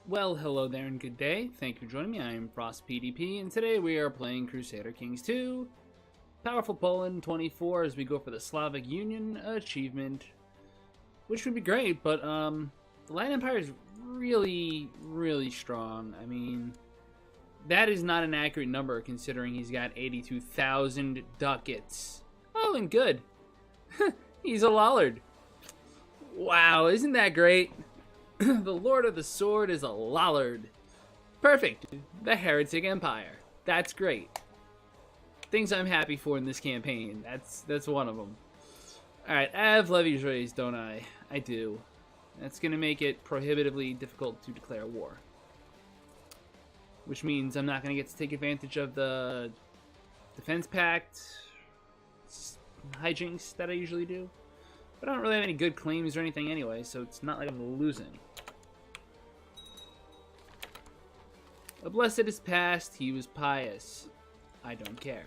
Well, hello there and good day. Thank you for joining me. I am Frost PDP, and today we are playing Crusader Kings 2, Powerful Poland 24, as we go for the Slavic Union achievement, which would be great, but the Latin Empire is really, really strong. I mean, that is not an accurate number considering he's got 82,000 ducats. Oh, and good. He's a Lollard. Wow, isn't that great? The Lord of the Sword is a Lollard. Perfect. The Heretic Empire. That's great. Things I'm happy for in this campaign. That's one of them. Alright, I have levies raised, don't I? I do. That's going to make it prohibitively difficult to declare war. Which means I'm not going to get to take advantage of the Defense Pact hijinks that I usually do. But I don't really have any good claims or anything anyway, so it's not like I'm going to lose any. A blessed is past, he was pious. I don't care.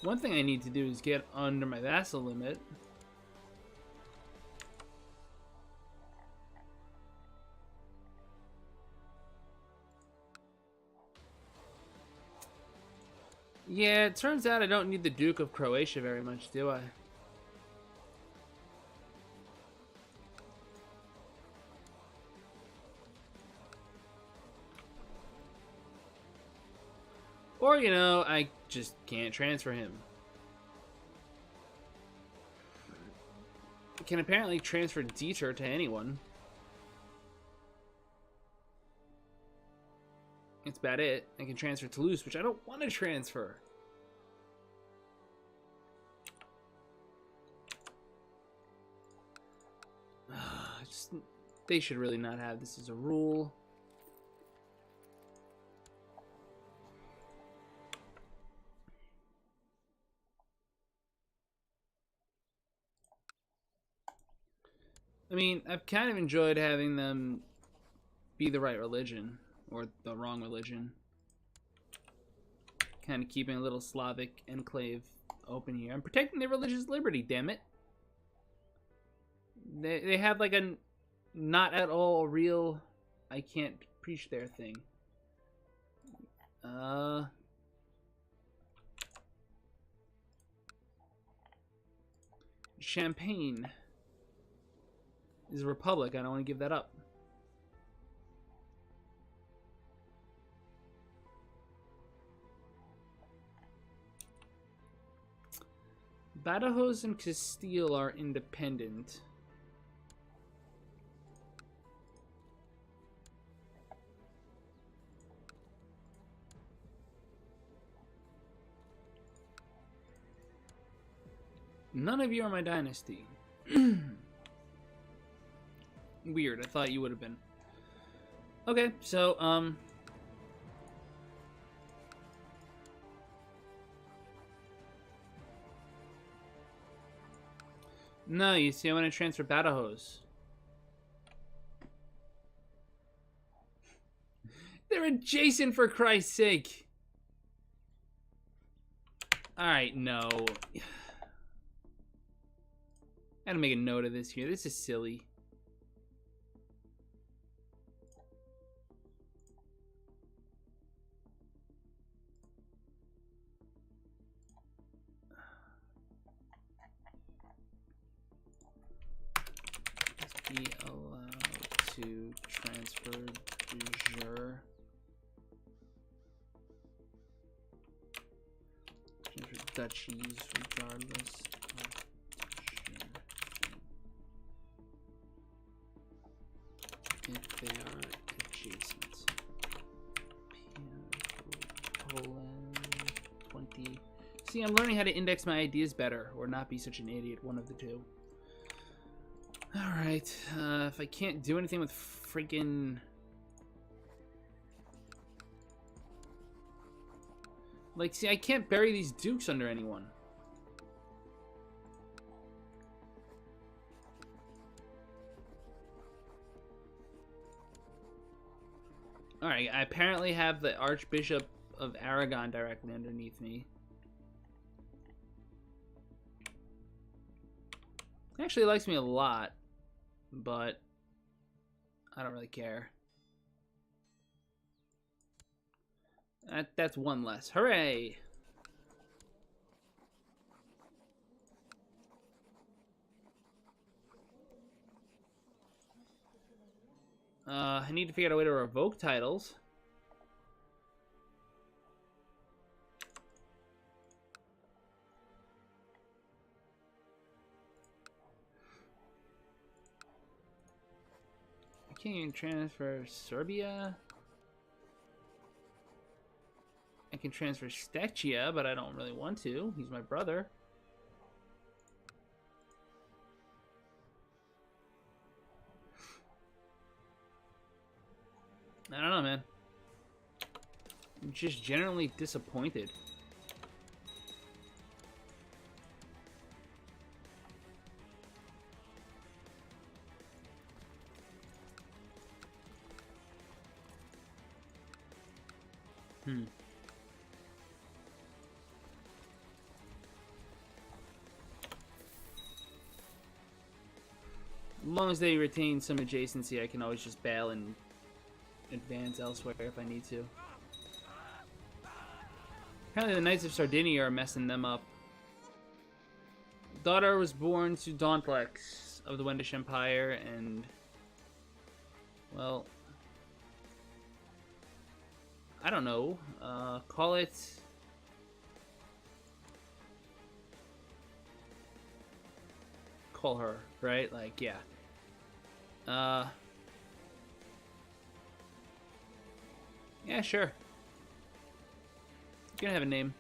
One thing I need to do is get under my vassal limit. Yeah, it turns out I don't need the Duke of Croatia very much, do I? Or, you know, I just can't transfer him. I can apparently transfer Dieter to anyone. That's about it. I can transfer Toulouse, which I don't want to transfer. They should really not have this as a rule. I mean, I've kind of enjoyed having them be the right religion, or the wrong religion. Kind of keeping a little Slavic enclave open here. I'm protecting their religious liberty, damn it. They have like a not at all real I can't preach their thing. Champagne is a republic. I don't want to give that up. Badajoz and Castile are independent. None of you are my dynasty. Weird, I thought you would have been. Okay, so, no, you see, I want to transfer Badajoz. They're adjacent, for Christ's sake. Alright, no. I gotta make a note of this here. This is silly. Be allowed to transfer du jour. Transfer duchies regardless of if they are adjacent. Poland 20. See, I'm learning how to index my ideas better, or not be such an idiot, one of the two. Alright, if I can't do anything with freaking... Like, see, I can't bury these dukes under anyone. Alright, I apparently have the Archbishop of Aragon directly underneath me. He actually likes me a lot, but I don't really care. That's one less. Hooray! I need to figure out a way to revoke titles. I can't even transfer Serbia. I can transfer Stechia, but I don't really want to. He's my brother. I don't know, man. I'm just generally disappointed. As long as they retain some adjacency, I can always just bail and advance elsewhere if I need to. Apparently the Knights of Sardinia are messing them up. Daughter was born to Dauntlex of the Wendish Empire, and, well, I don't know. Call it... Call her, right? Like, yeah. Yeah, sure. You're gonna have a name.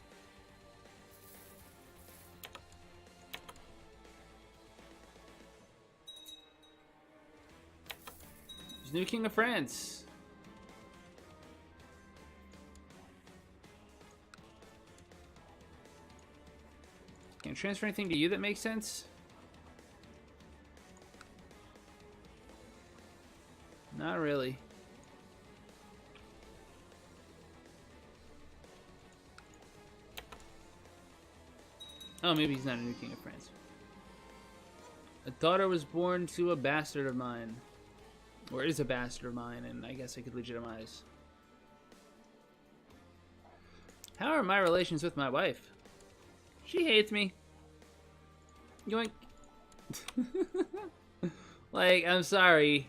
There's new King of France. Can I transfer anything to you that makes sense? Not really. Oh, maybe he's not a new King of France. A daughter was born to a bastard of mine. Or is a bastard of mine, and I guess I could legitimize. How are my relations with my wife? She hates me. Yoink. Like, I'm sorry.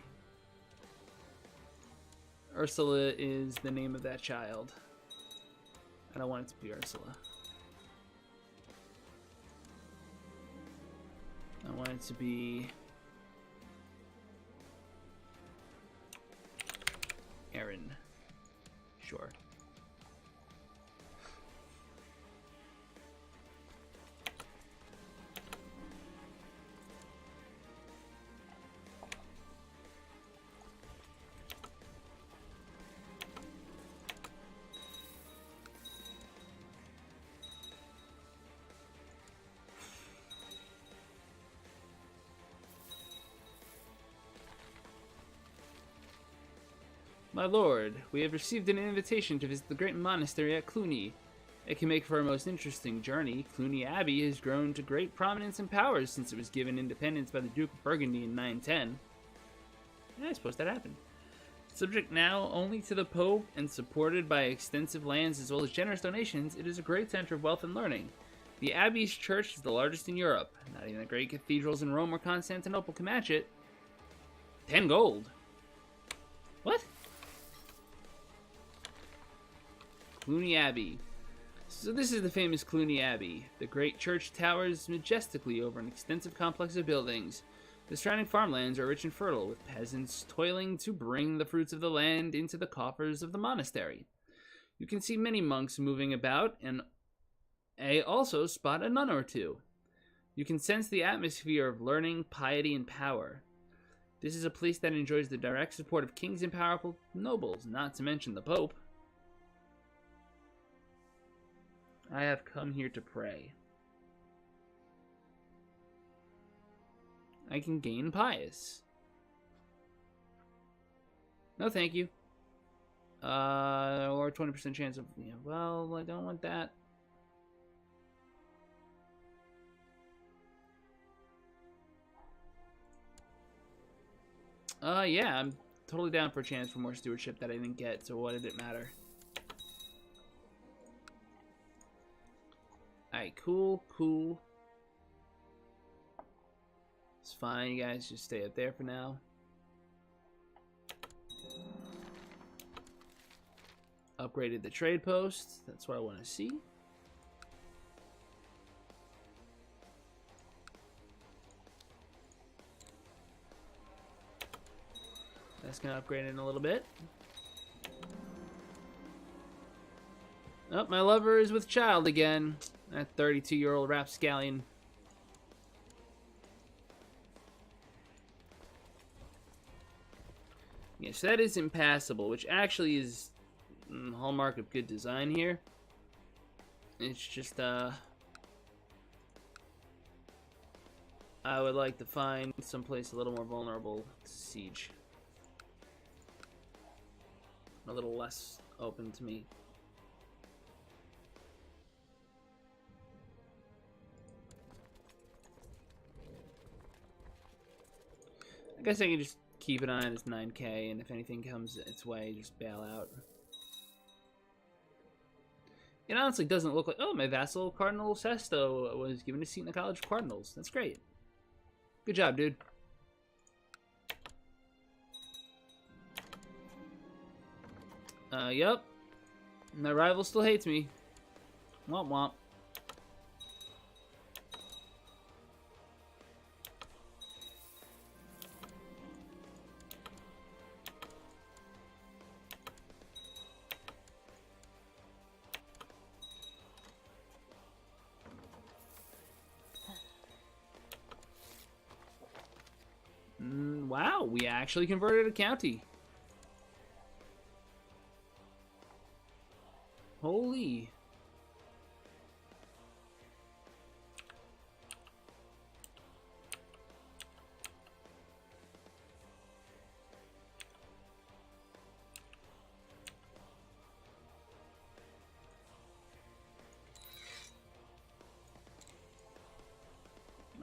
Ursula is the name of that child. I don't want it to be Ursula. I want it to be Aaron. Sure. My lord, we have received an invitation to visit the great monastery at Cluny. It can make for a most interesting journey. Cluny Abbey has grown to great prominence and power since it was given independence by the Duke of Burgundy in 910. Yeah, I suppose that happened. Subject now only to the Pope and supported by extensive lands as well as generous donations, it is a great center of wealth and learning. The Abbey's church is the largest in Europe. Not even the great cathedrals in Rome or Constantinople can match it. 10 gold. What? Cluny Abbey. So this is the famous Cluny Abbey. The great church towers majestically over an extensive complex of buildings. The surrounding farmlands are rich and fertile, with peasants toiling to bring the fruits of the land into the coffers of the monastery. You can see many monks moving about, and also spot a nun or two. You can sense the atmosphere of learning, piety, and power. This is a place that enjoys the direct support of kings and powerful nobles, not to mention the Pope. I have come here to pray. I can gain pious. No, thank you. Or 20% chance of... Yeah, well, I don't want that. Yeah, I'm totally down for a chance for more stewardship that I didn't get, so what did it matter? Alright, cool, cool. It's fine, you guys just stay up there for now. Upgraded the trade post. That's what I want to see. That's going to upgrade in a little bit. Oh, my lover is with child again. That 32-year-old rapscallion. Yes, that is impassable, which actually is the hallmark of good design here. It's just, I would like to find someplace a little more vulnerable to siege. A little less open to me. I guess I can just keep an eye on his 9k, and if anything comes its way, just bail out. It honestly doesn't look like... Oh, my vassal Cardinal Sesto was given a seat in the College of Cardinals. That's great. Good job, dude. Yep. My rival still hates me. Womp womp. Wow, we actually converted a county. Holy.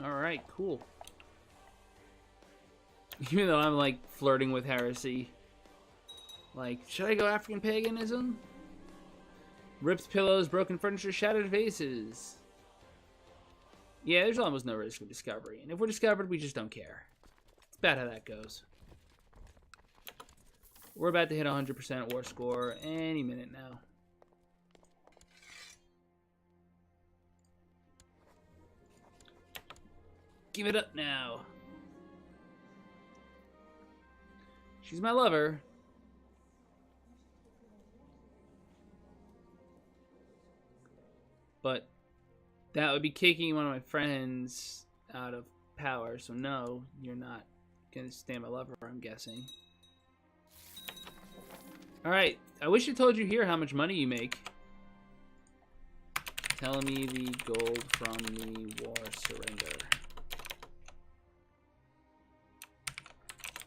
All right, cool. Even though I'm like flirting with heresy. Like, should I go African paganism? Ripped pillows, broken furniture, shattered vases. Yeah, there's almost no risk of discovery. And if we're discovered, we just don't care. It's bad how that goes. We're about to hit 100% war score any minute now. Give it up now. She's my lover. But that would be kicking one of my friends out of power. So no, you're not going to stay my lover, I'm guessing. Alright, I wish I told you here how much money you make. Tell me the gold from the war surrender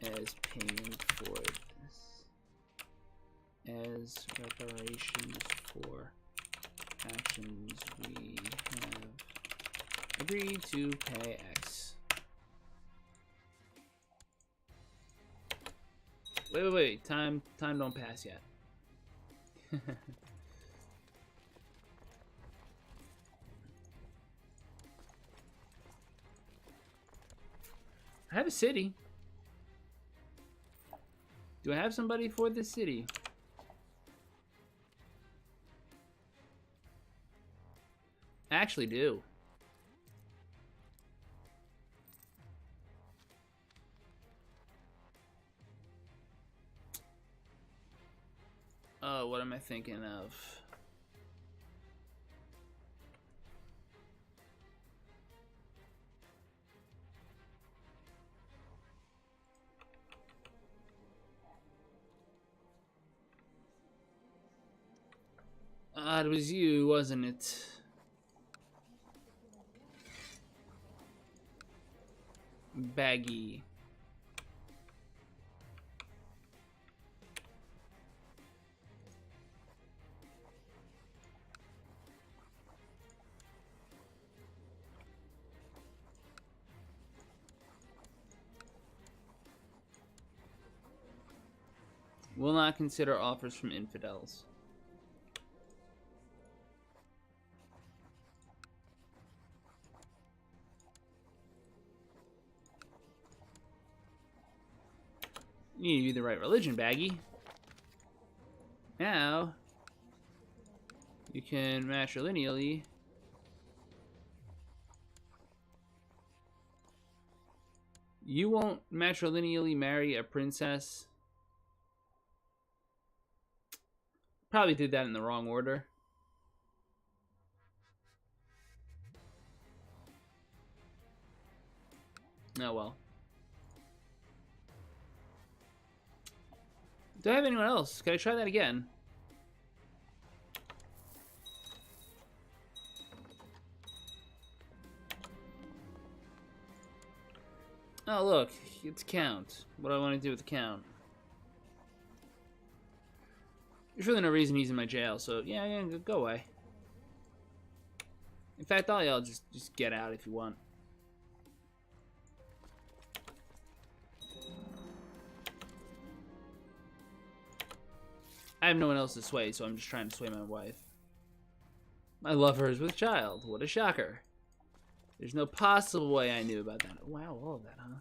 as payment for this. As reparations for actions we have agreed to pay X. Wait. Time don't pass yet. I have a city. Do I have somebody for this city? I actually do. Oh, what am I thinking of? It was you, wasn't it? Baggy. Will not consider offers from infidels. You need to be the right religion, Baggy. Now, you can matrilineally you won't matrilineally marry a princess. Probably did that in the wrong order. Oh well. Do I have anyone else? Can I try that again? Oh, look. It's count. What do I want to do with the count? There's really no reason he's in my jail, so yeah, go away. In fact, all y'all just get out if you want. I have no one else to sway, so I'm just trying to sway my wife. My lover is with child. What a shocker. There's no possible way I knew about that. Wow, all of that, huh?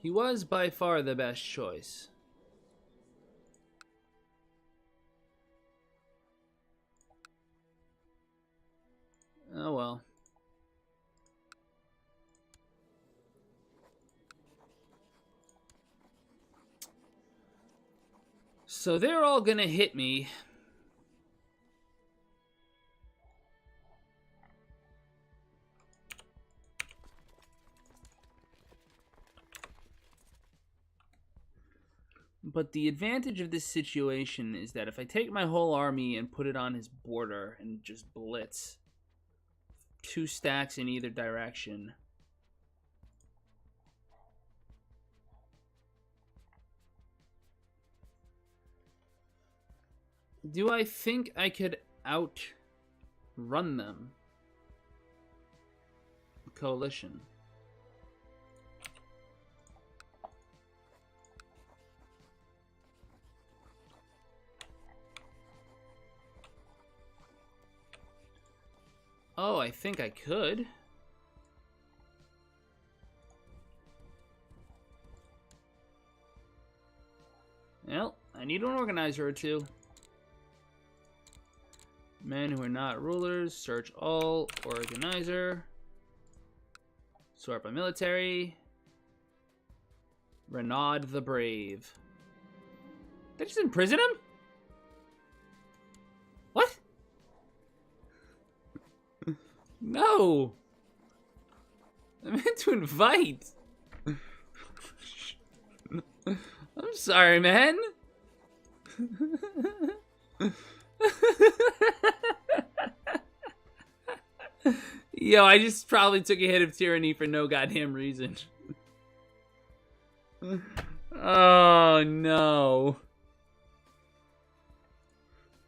He was by far the best choice. Oh well. So they're all gonna hit me. But the advantage of this situation is that if I take my whole army and put it on his border and just blitz 2 stacks in either direction, do I think I could outrun them? Coalition. Oh, I think I could. Well, I need an organizer or two. Men who are not rulers, search all, organizer. Sort by military. Renaud the Brave. Did I just imprison him? What? No. I meant to invite. I'm sorry, man. Yo, I just probably took a hit of tyranny for no goddamn reason. Oh, no.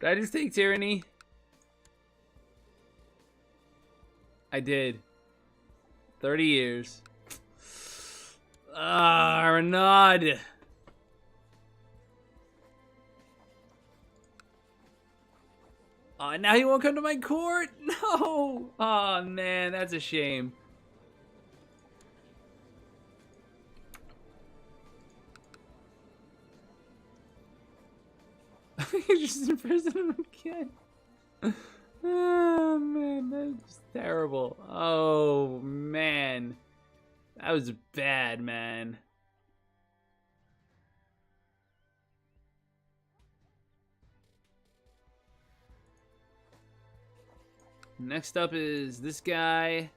Did I just take tyranny? I did. 30 years. Ah, Renaud. Now he won't come to my court? No! Oh, man, that's a shame. You just imprisoned him again. Oh, man, that's terrible. Oh, man. That was bad, man. Next up is this guy.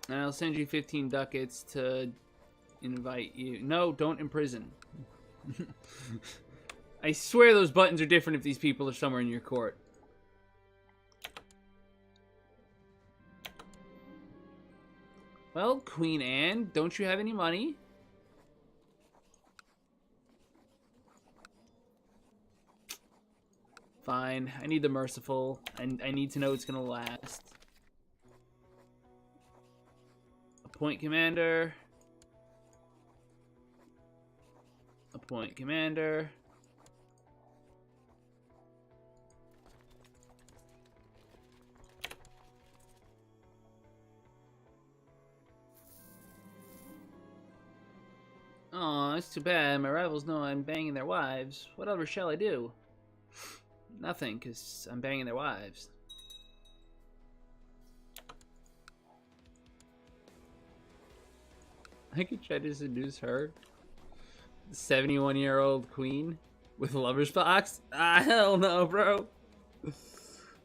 And I'll send you 15 ducats to invite you. No, don't imprison. I swear those buttons are different if these people are somewhere in your court. Well, Queen Anne, don't you have any money? Fine. I need the merciful. I need to know it's gonna last. Appoint commander. Appoint commander. Aw, it's too bad. My rivals know I'm banging their wives. Whatever shall I do? Nothing, because I'm banging their wives. I could try to seduce her. The 71-year-old queen with a lover's box? Ah, hell no, bro.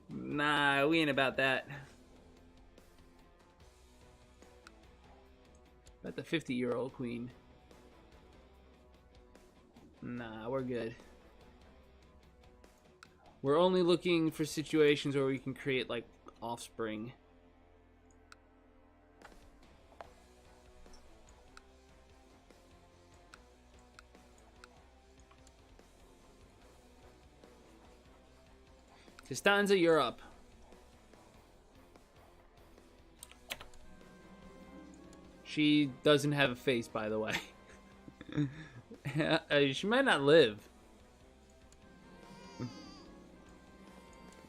Nah, we ain't about that. About the 50-year-old queen. Nah, we're good. We're only looking for situations where we can create, like, offspring. Costanza, you're up. She doesn't have a face, by the way. She might not live.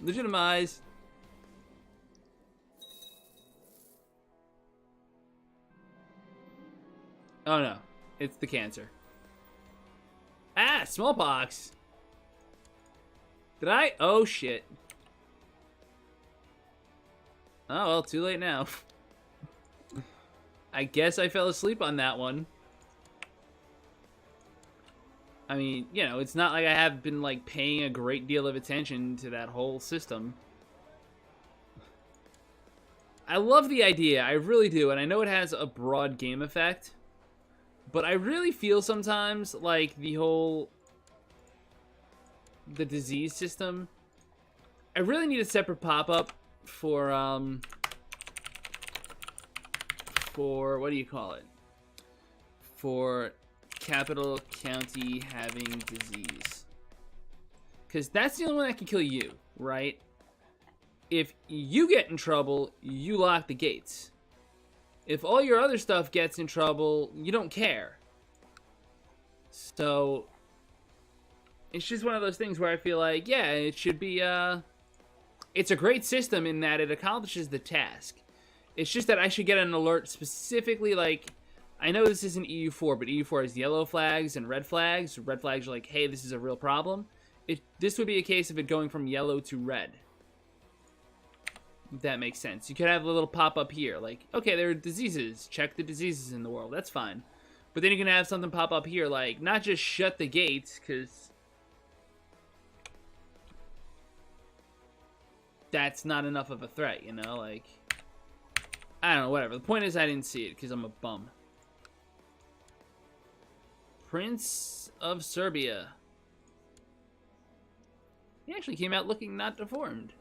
Legitimize. Oh no, it's the cancer. Ah, smallpox. Did I? Oh shit. Oh well, too late now. I guess I fell asleep on that one. I mean, you know, it's not like I have been, like, paying a great deal of attention to that whole system. I love the idea, I really do, and I know it has a broad game effect, but I really feel sometimes like the disease system, I really need a separate pop-up for, what do you call it? For capital county having disease. Because that's the only one that can kill you, right? If you get in trouble, you lock the gates. If all your other stuff gets in trouble, you don't care. So, it's just one of those things where I feel like, yeah, it should be, it's a great system in that it accomplishes the task. It's just that I should get an alert specifically, like, I know this isn't EU4, but EU4 has yellow flags and red flags. Red flags are like, hey, this is a real problem. This would be a case of it going from yellow to red. If that makes sense. You could have a little pop-up here, like, okay, there are diseases. Check the diseases in the world. That's fine. But then you can have something pop up here, like, not just shut the gates, because that's not enough of a threat, you know? Like, I don't know, whatever. The point is I didn't see it, because I'm a bum. Prince of Serbia. He actually came out looking not deformed.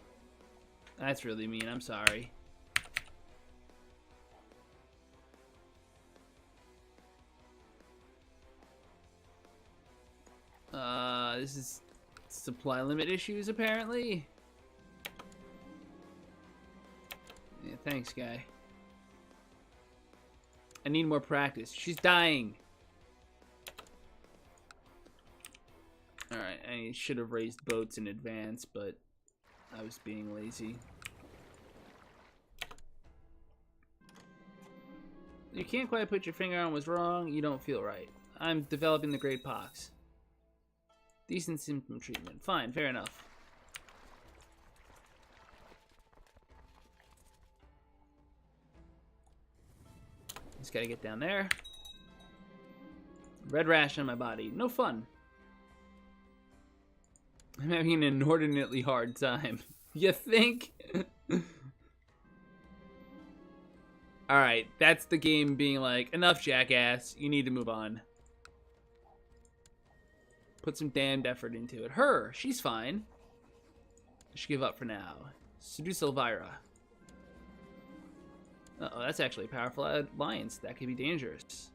That's really mean, I'm sorry. This is supply limit issues, apparently. Yeah, thanks, guy. I need more practice. She's dying. Alright, I should have raised boats in advance, but I was being lazy. You can't quite put your finger on what's wrong. You don't feel right. I'm developing the Great Pox. Decent symptom treatment. Fine, fair enough. Just gotta get down there. Red rash on my body. No fun. I'm having an inordinately hard time. You think? Alright, that's the game being like, enough, jackass. You need to move on. Put some damned effort into it. Her, she's fine. I should give up for now. Seduce Elvira. Uh-oh, that's actually a powerful alliance. That could be dangerous.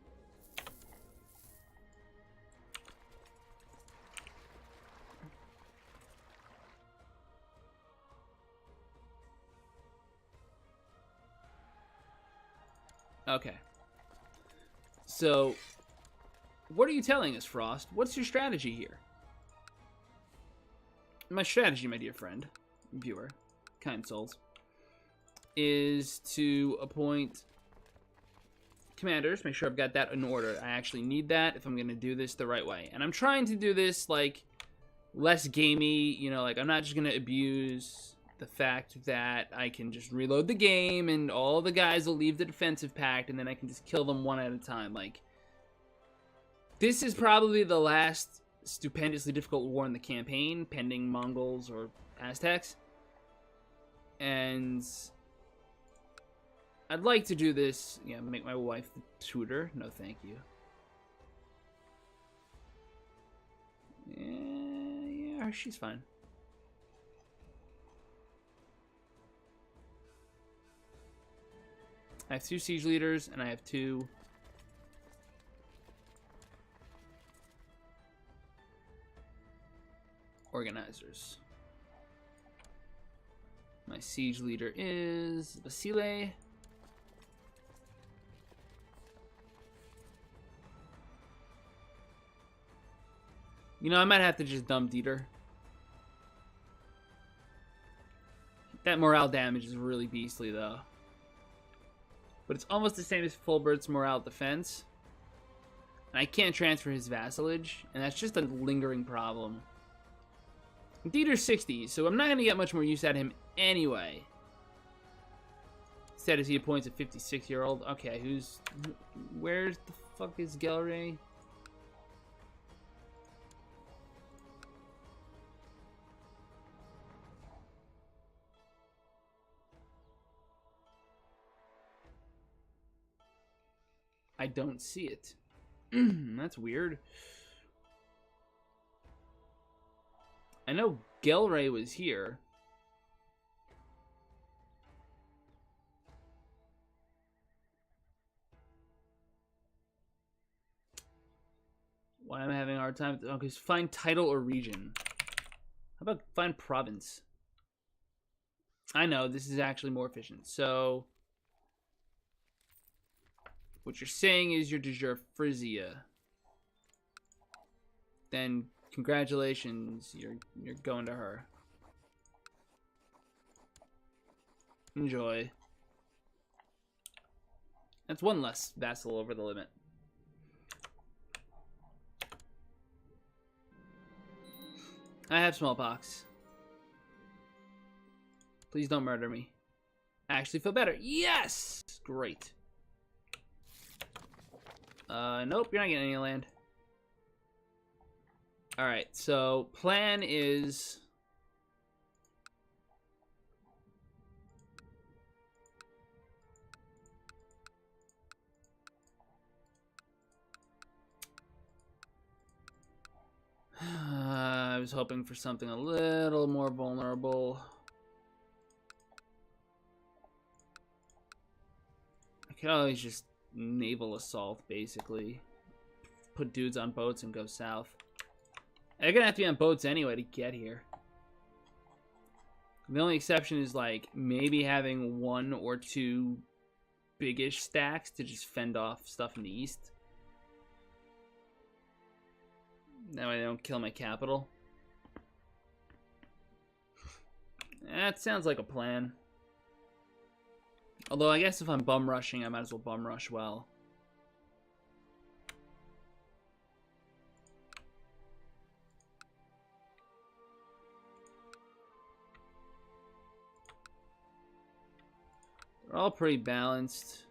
Okay. So, what are you telling us, Frost? What's your strategy here? My strategy, my dear friend, viewer, kind souls, is to appoint commanders. Make sure I've got that in order. I actually need that if I'm going to do this the right way. And I'm trying to do this, like, less gamey. You know, like, I'm not just going to abuse the fact that I can just reload the game and all the guys will leave the defensive pact and then I can just kill them one at a time. Like, this is probably the last stupendously difficult war in the campaign, pending Mongols or Aztecs. And I'd like to do this, yeah, make my wife the tutor. No, thank you. Yeah, she's fine. I have 2 siege leaders, and I have 2 organizers. My siege leader is Vasile. You know, I might have to just dump Dieter. That morale damage is really beastly, though. But it's almost the same as Fulbert's morale defense. And I can't transfer his vassalage, and that's just a lingering problem. Dieter's 60, so I'm not going to get much more use out of him anyway. Instead, as he appoints a 56-year-old. Okay, where's the fuck is Gelre? I don't see it. That's weird. I know Gelre was here. Why am I having a hard time? Okay, find title or region. How about find province? I know, this is actually more efficient. So, what you're saying is you're de jure Frisia. Then, congratulations, you're going to her. Enjoy. That's one less vassal over the limit. I have smallpox. Please don't murder me. I actually feel better. Yes! Great. Nope, you're not getting any land. Alright, so plan is... I was hoping for something a little more vulnerable. I could always just naval assault, basically. Put dudes on boats and go south. They're gonna have to be on boats anyway to get here. The only exception is, like, maybe having 1 or 2 big-ish stacks to just fend off stuff in the east. That way they don't kill my capital. That sounds like a plan. Although, I guess if I'm bum rushing, I might as well bum rush well. They're all pretty balanced.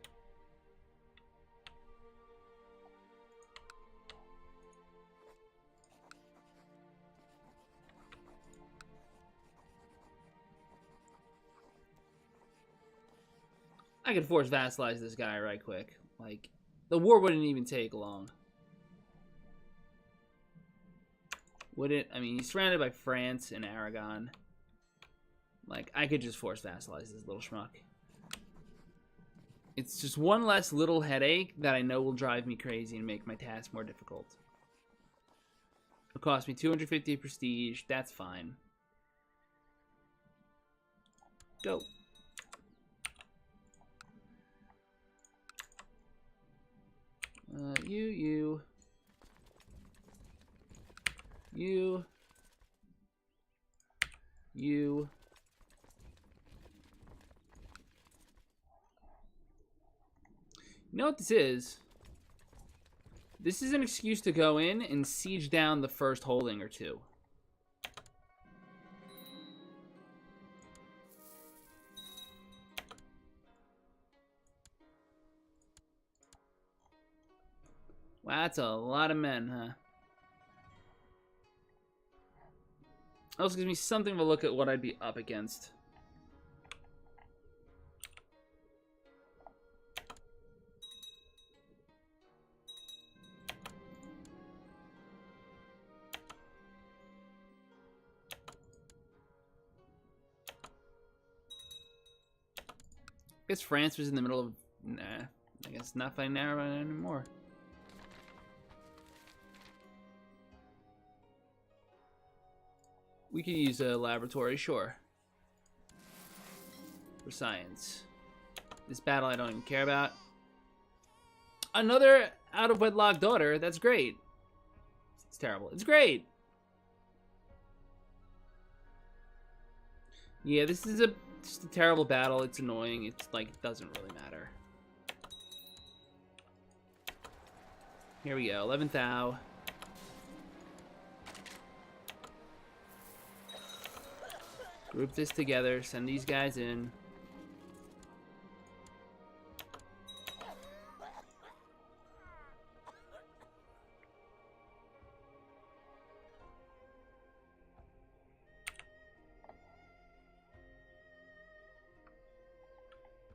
I could force vassalize this guy right quick. Like, the war wouldn't even take long. Would it? I mean, he's surrounded by France and Aragon. Like, I could just force vassalize this little schmuck. It's just one less little headache that I know will drive me crazy and make my task more difficult. It'll cost me 250 prestige. That's fine. Go. You. You know what this is? This is an excuse to go in and siege down the first holding or two. Wow, that's a lot of men, huh? Also gives me something to look at what I'd be up against. I guess France was in the middle of... Nah, I guess not fighting now anymore. We could use a laboratory, sure. For science. This battle I don't even care about. Another out-of-wedlock daughter, that's great. It's terrible. It's great! Yeah, this is just a terrible battle. It's annoying. It's like, it doesn't really matter. Here we go, 11th Thou. Group this together, send these guys in.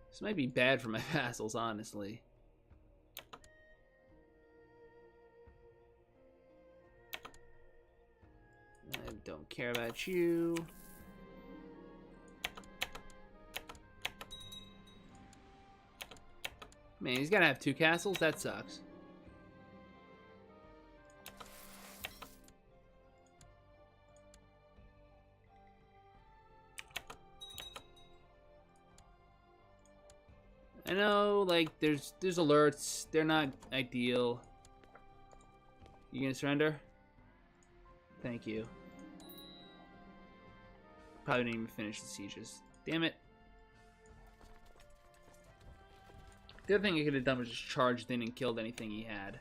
This might be bad for my vassals, honestly. I don't care about you. Man, he's gotta have 2 castles? That sucks. I know, like, there's alerts. They're not ideal. You gonna surrender? Thank you. Probably didn't even finish the sieges. Damn it. The other thing he could have done was just charged in and killed anything he had.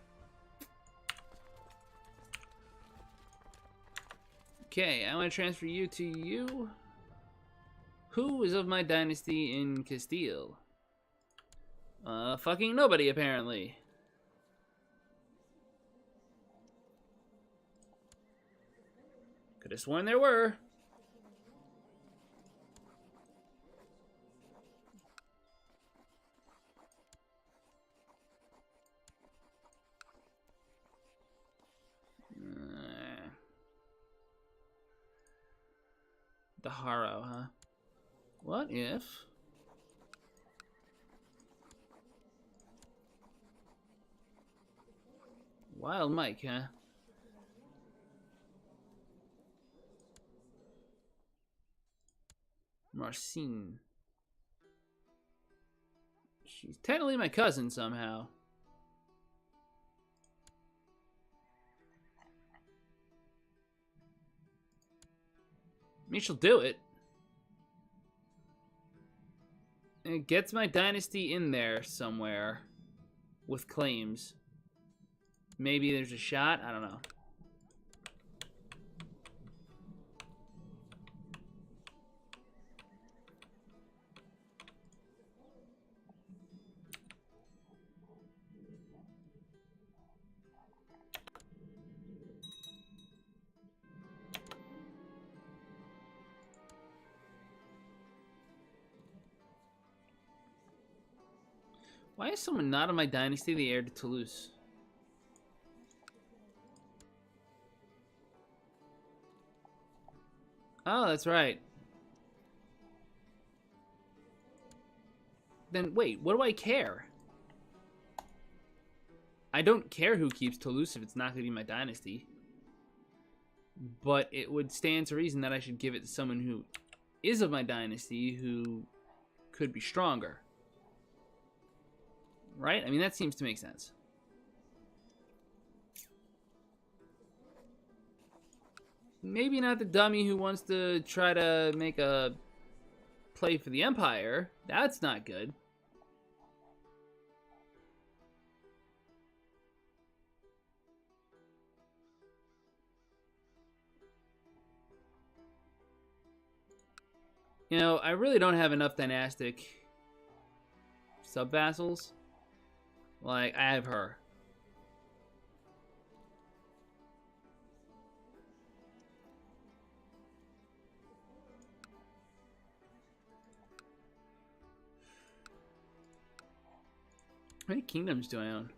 Okay, I want to transfer you to you. Who is of my dynasty in Castile? Fucking nobody, apparently. Could have sworn there were. The Harrow, huh? What if... Wild Mike, huh? Marcine. She's technically my cousin somehow. I mean, she'll do it. And it gets my dynasty in there somewhere with claims. Maybe there's a shot? I don't know. Why is someone not in my dynasty the heir to Toulouse? Oh, that's right. then wait, what do I care? I don't care who keeps Toulouse if it's not going to be my dynasty. But it would stand to reason that I should give it to someone who is of my dynasty who could be stronger. Right? I mean, that seems to make sense. Maybe not the dummy who wants to try to make a play for the Empire. That's not good. You know, I really don't have enough dynastic sub-vassals. Like, I have her. How many kingdoms do I own?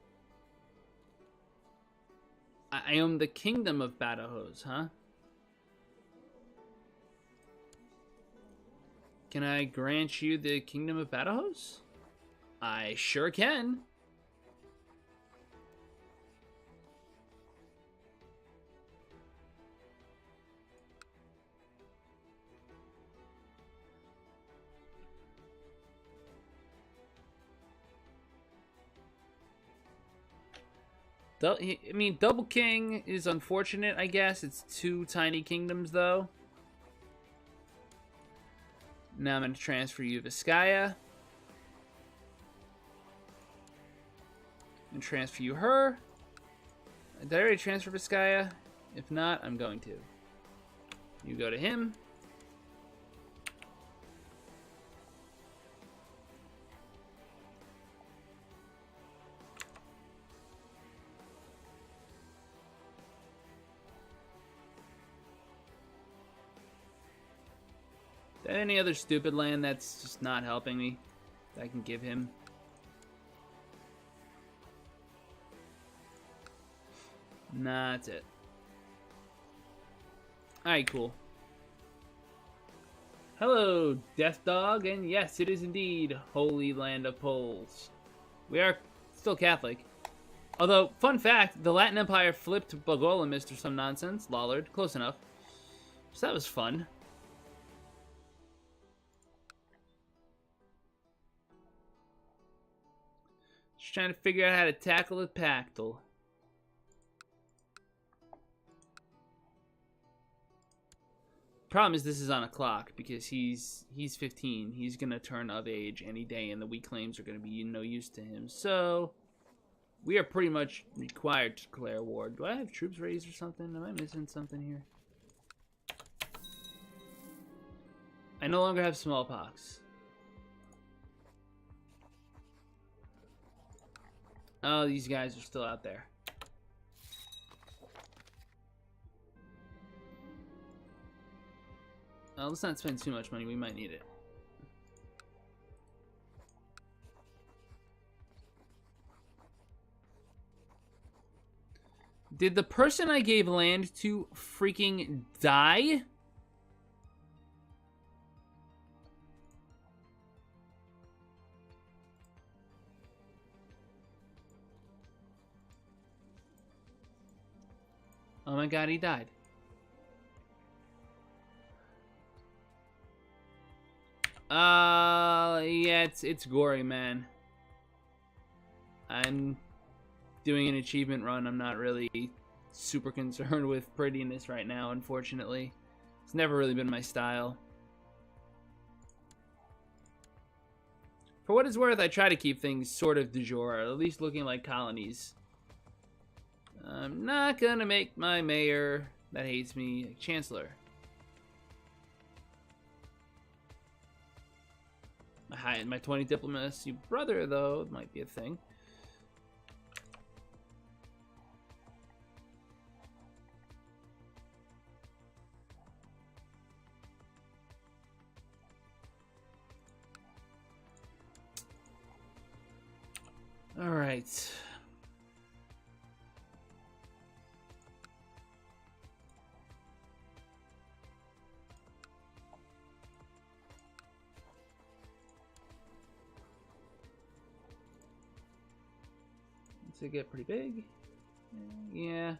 I own the Kingdom of Badajoz, huh? Can I grant you the Kingdom of Badajoz? I sure can. I mean, Double King is unfortunate, I guess. It's 2 tiny kingdoms, though. Now I'm going to transfer you to Vizcaya. And transfer you her. Did I already transfer Vizcaya? If not, I'm going to. You go to him. Any other stupid land that's just not helping me that I can give him? Nah, that's it. Alright, cool. Hello, Death Dog, and yes, it is indeed Holy Land of Poles. We are still Catholic. Although, fun fact, the Latin Empire flipped Bogolemist or some nonsense. Lollard, close enough. So that was fun. Just trying to figure out how to tackle the Pactal. Problem is, this is on a clock because he's 15. He's gonna turn of age any day, and the weak claims are gonna be no use to him. So we are pretty much required to declare war. Do I have troops raised or something? Am I missing something here? I no longer have smallpox. Oh, these guys are still out there. Let's not spend too much money. We might need it. Did the person I gave land to freaking die? Oh my god, he died. Yeah, it's gory, man. I'm doing an achievement run. I'm not really super concerned with prettiness right now, unfortunately. It's never really been my style. For what it's worth, I try to keep things sort of du jour, at least looking like colonies. I'm not gonna make my mayor that hates me a chancellor. My 20 diplomacy brother, though, might be a thing. All right. to get pretty big. Yeah.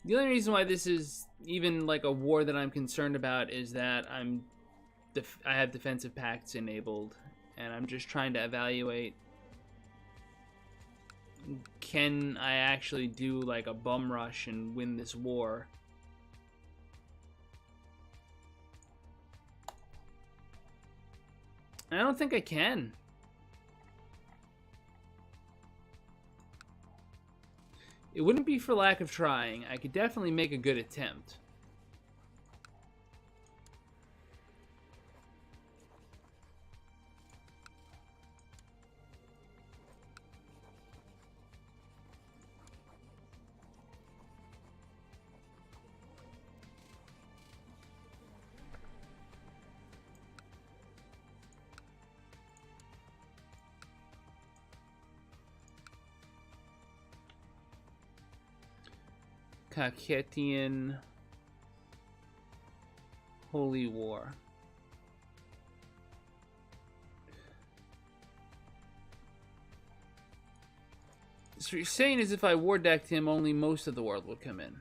The only reason why this is even like a war that I'm concerned about is that I have defensive pacts enabled, and I'm just trying to evaluate, can I actually do like a bum rush and win this war? I don't think I can. It wouldn't be for lack of trying. I could definitely make a good attempt. Kaketian Holy War. So what you're saying is if I war decked him, only most of the world would come in.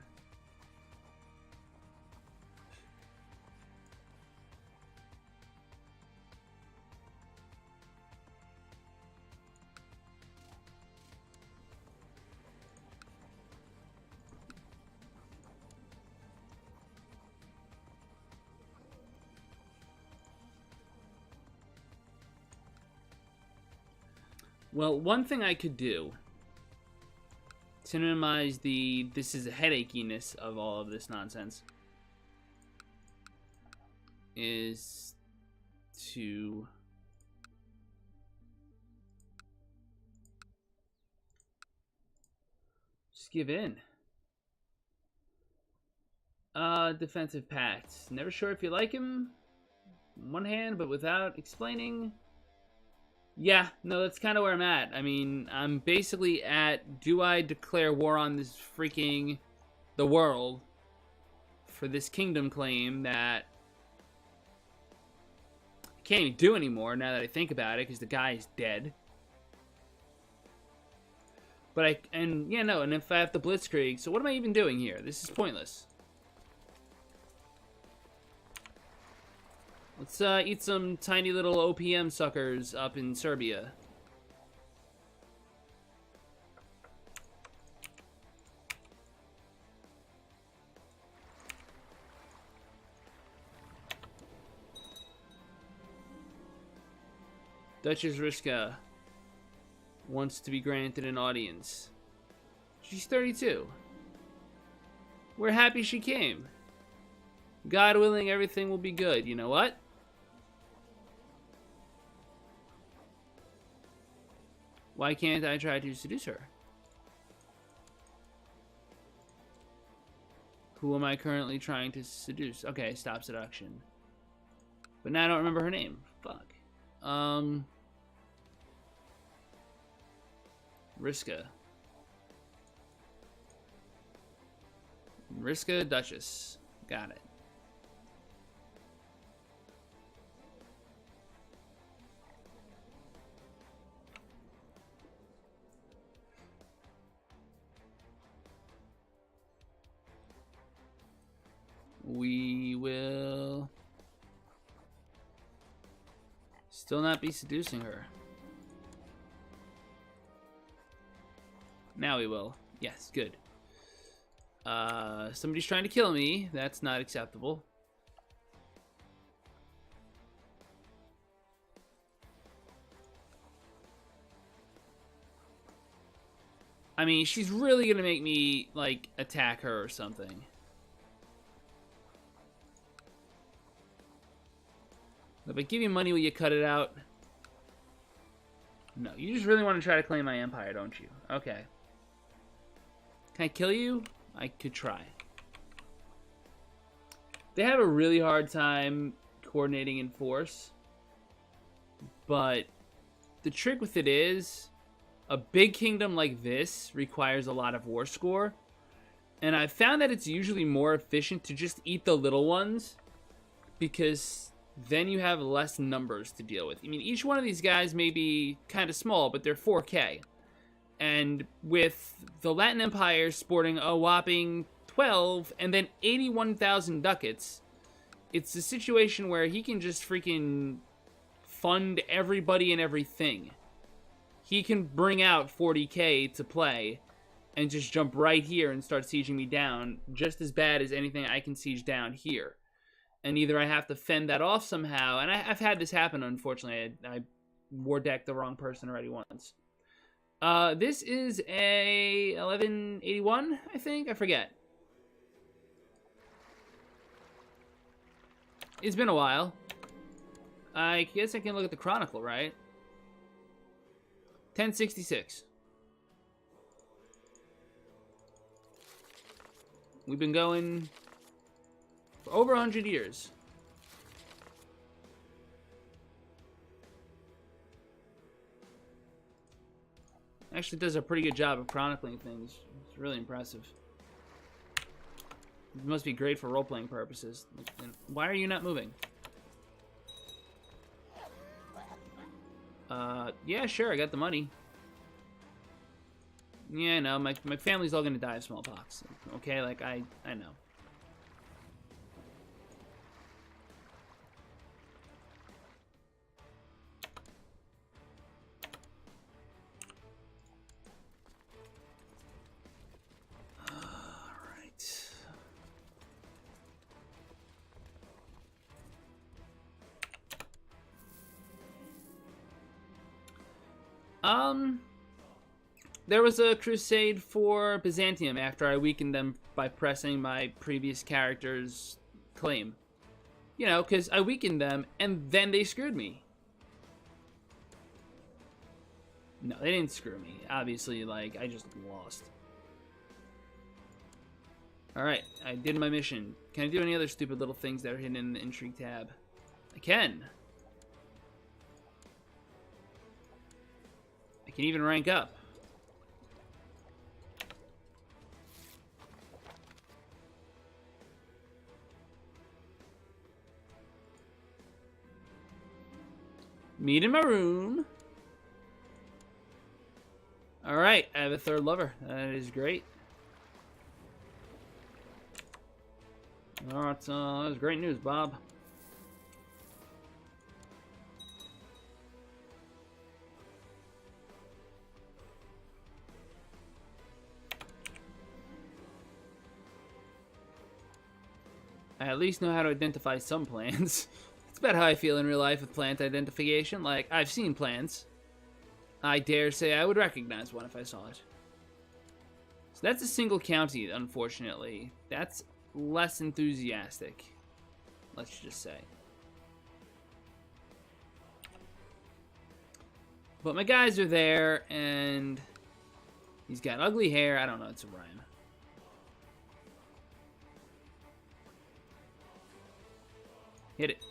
Well, one thing I could do to minimize the this is a headachiness of all of this nonsense is to just give in. Defensive pacts. Never sure if you like him. One hand, but without explaining. Yeah, no, that's kind of where I'm at. I mean, I'm basically at, do I declare war on this freaking, the world, for this kingdom claim that I can't even do anymore now that I think about it, because the guy is dead. But and if I have to blitzkrieg, so what am I even doing here? This is pointless. Let's eat some tiny little OPM suckers up in Serbia. Duchess Riska wants to be granted an audience. She's 32. We're happy she came. God willing, everything will be good. You know what? Why can't I try to seduce her? Who am I currently trying to seduce? Okay, stop seduction. But now I don't remember her name. Fuck. Riska. Riska Duchess. Got it. We will still not be seducing her. Now we will. Yes, good. Somebody's trying to kill me. That's not acceptable. I mean, she's really gonna make me, like, attack her or something. If I give you money, will you cut it out? No, you just really want to try to claim my empire, don't you? Okay. Can I kill you? I could try. They have a really hard time coordinating in force. But the trick with it is, a big kingdom like this requires a lot of war score. And I've found that it's usually more efficient to just eat the little ones, because then you have less numbers to deal with. I mean, each one of these guys may be kind of small, but they're 4K. And with the Latin Empire sporting a whopping 12 and then 81,000 ducats, it's a situation where he can just freaking fund everybody and everything. He can bring out 40k to play and just jump right here and start sieging me down just as bad as anything I can siege down here. And either I have to fend that off somehow, and I've had this happen, unfortunately. I war decked the wrong person already once. This is a 1181, I think? I forget. It's been a while. I guess I can look at the Chronicle, right? 1066. We've been going for over 100 years. Actually does a pretty good job of chronicling things. It's really impressive. It must be great for role-playing purposes. Why are you not moving? Yeah, sure, I got the money. Yeah, I know, my family's all gonna die of smallpox. Okay, like, I know. There was a crusade for Byzantium after I weakened them by pressing my previous character's claim. You know, because I weakened them, and then they screwed me. No, they didn't screw me. Obviously, like, I just lost. Alright, I did my mission. Can I do any other stupid little things that are hidden in the intrigue tab? I can. I can even rank up. Meet in my room. Alright, I have a third lover. That is great. Alright, that's great news, Bob. I at least know how to identify some plants. It's about how I feel in real life with plant identification. Like, I've seen plants. I dare say I would recognize one if I saw it. So that's a single county, unfortunately. That's less enthusiastic, let's just say. But my guys are there, and he's got ugly hair. I don't know, it's a rhyme. Hit it.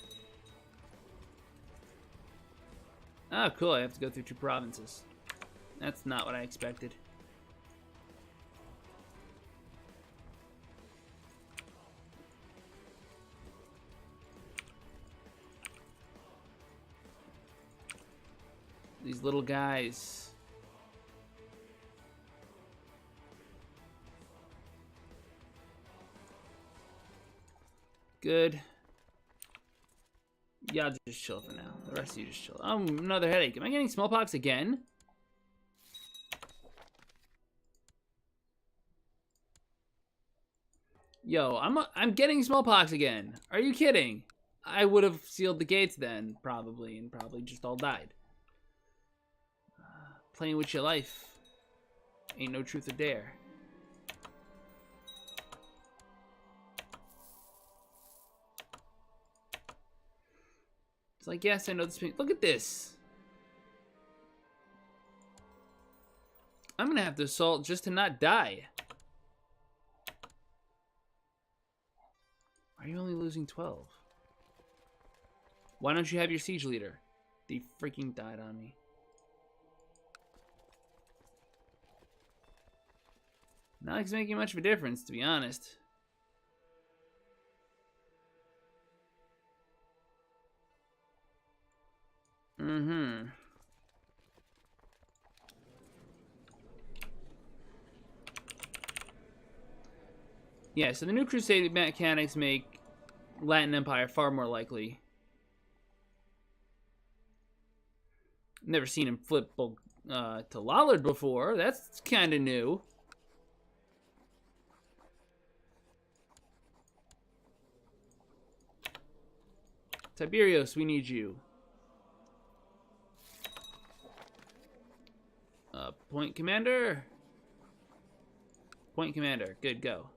Oh, cool, I have to go through 2 provinces. That's not what I expected. These little guys. Good. Y'all just chill for now. The rest of you just chill. Oh, another headache. Am I getting smallpox again? Yo, I'm getting smallpox again. Are you kidding? I would have sealed the gates then, probably, and probably just all died. Playing with your life. Ain't no truth or dare. It's like, yes, I know this. Look at this. I'm gonna have to assault just to not die. Why are you only losing 12? Why don't you have your siege leader? They freaking died on me. Not like it's making much of a difference, to be honest. Yeah, so the new Crusade mechanics make Latin Empire far more likely. Never seen him flip to Lollard before. That's kind of new. Tiberios, we need you. Point commander. Point commander. Good, go.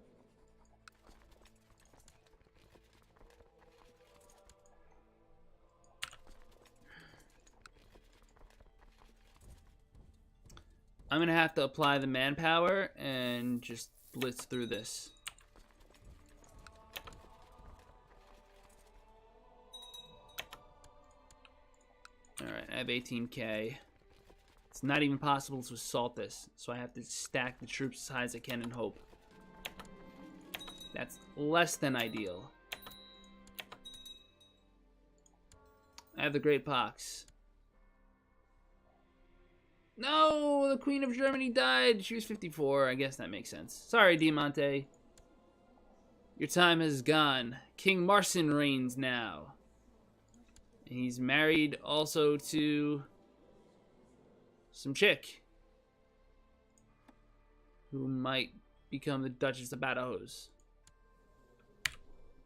I'm gonna have to apply the manpower and just blitz through this. Alright, I have 18k. It's not even possible to assault this, so I have to stack the troops as high as I can and hope. That's less than ideal. I have the Great Pacts. No, the Queen of Germany died. She was 54. I guess that makes sense. Sorry, Diamante. Your time has gone. King Marcin reigns now. And he's married also to some chick who might become the Duchess of Badajoz.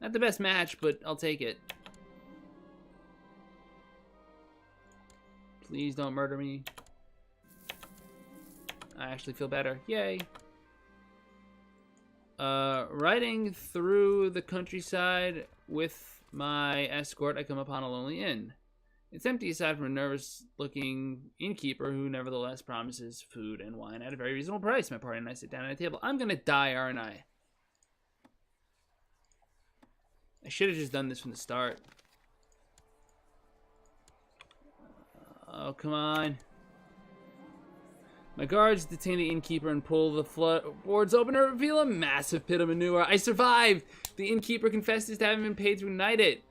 Not the best match, but I'll take it. Please don't murder me. I actually feel better. Yay. Riding through the countryside with my escort, I come upon a lonely inn. It's empty aside from a nervous-looking innkeeper who nevertheless promises food and wine at a very reasonable price. My party and I sit down at a table. I'm gonna die, aren't I? I should have just done this from the start. Oh, come on. My guards detain the innkeeper and pull the floorboards open to reveal a massive pit of manure. I survived! The innkeeper confesses to having been paid to ignite it.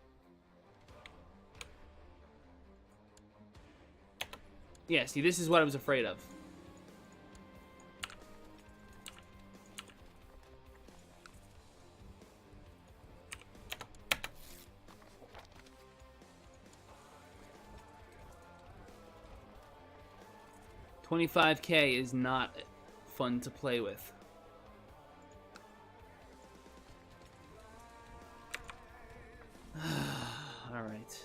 Yeah, see, this is what I was afraid of. $25K is not fun to play with. All right.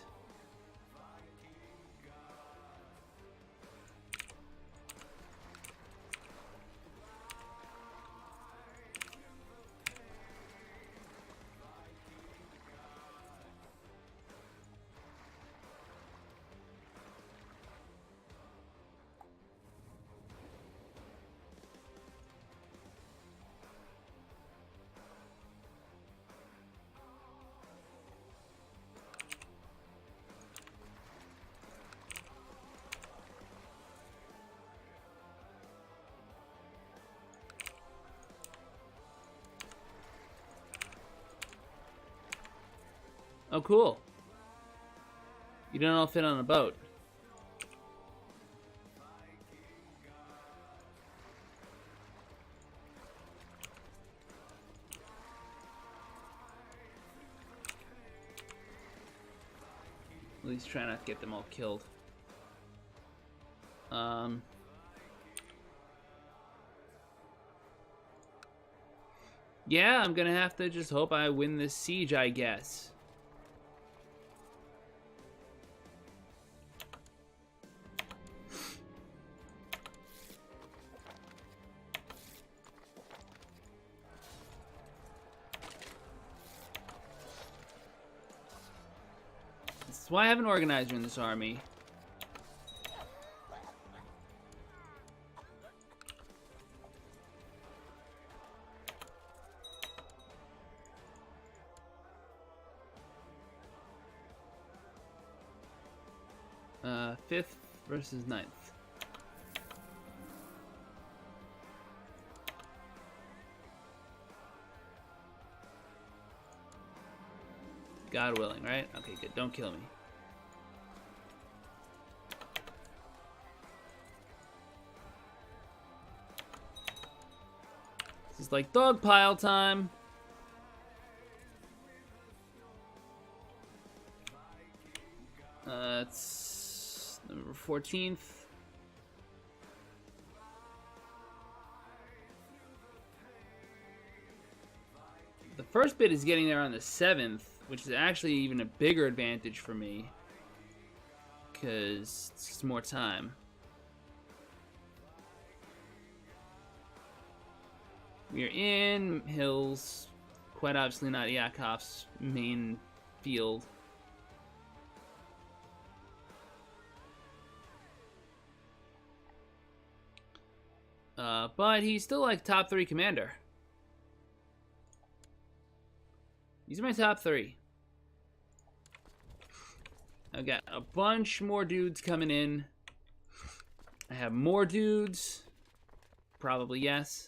Oh, cool. You don't all fit on a boat. At least try not to get them all killed. Yeah, I'm gonna have to just hope I win this siege, I guess. That's why I have an organizer in this army. Fifth versus 9th. God willing, right? Okay, good. Don't kill me. This is like dog pile time. It's November 14th. The first bit is getting there on the 7th, which is actually even a bigger advantage for me, because it's just more time. We are in hills, quite obviously not Yakov's main field. But he's still like top 3 commander. These are my top 3. I've got a bunch more dudes coming in. I have more dudes. Probably yes.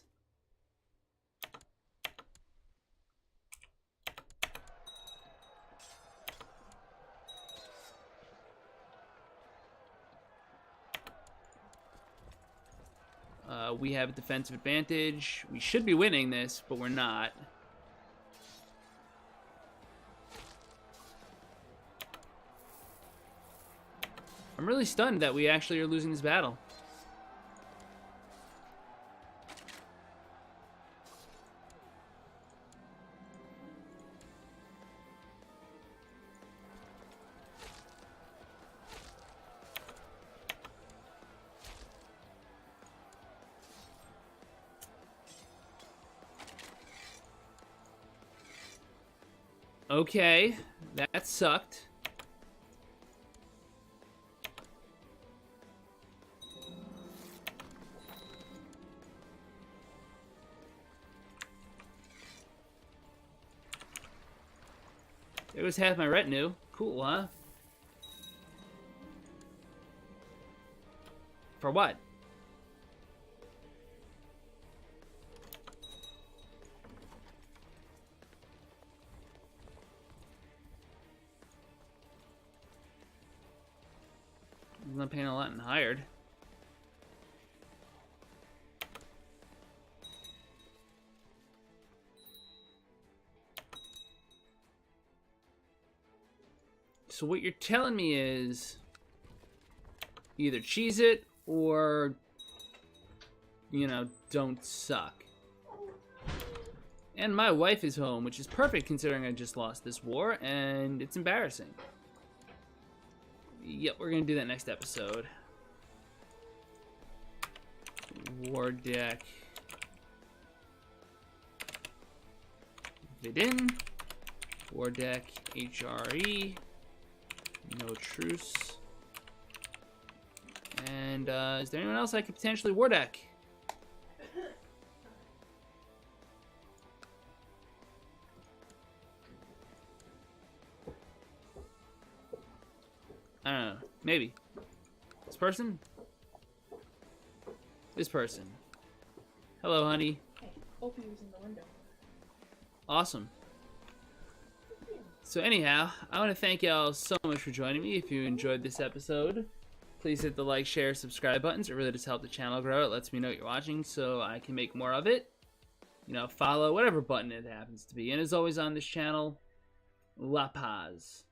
We have a defensive advantage. We should be winning this, but we're not. I'm really stunned that we actually are losing this battle. Okay, that sucked. It was half my retinue. Cool, huh? For what? I'm not paying a lot in hired. So what you're telling me is either cheese it or, you know, don't suck. And my wife is home, which is perfect considering I just lost this war, and it's embarrassing. Yep, we're gonna do that next episode. War deck. Vidin. War deck. HRE. No truce. And is there anyone else I could potentially war deck? I don't know. Maybe. This person? This person. Hello, honey. Hey, Opie was in the window. Awesome. So anyhow, I want to thank y'all so much for joining me. If you enjoyed this episode, please hit the like, share, subscribe buttons. It really does help the channel grow. It lets me know you're watching so I can make more of it. You know, follow, whatever button it happens to be. And as always on this channel, La Paz.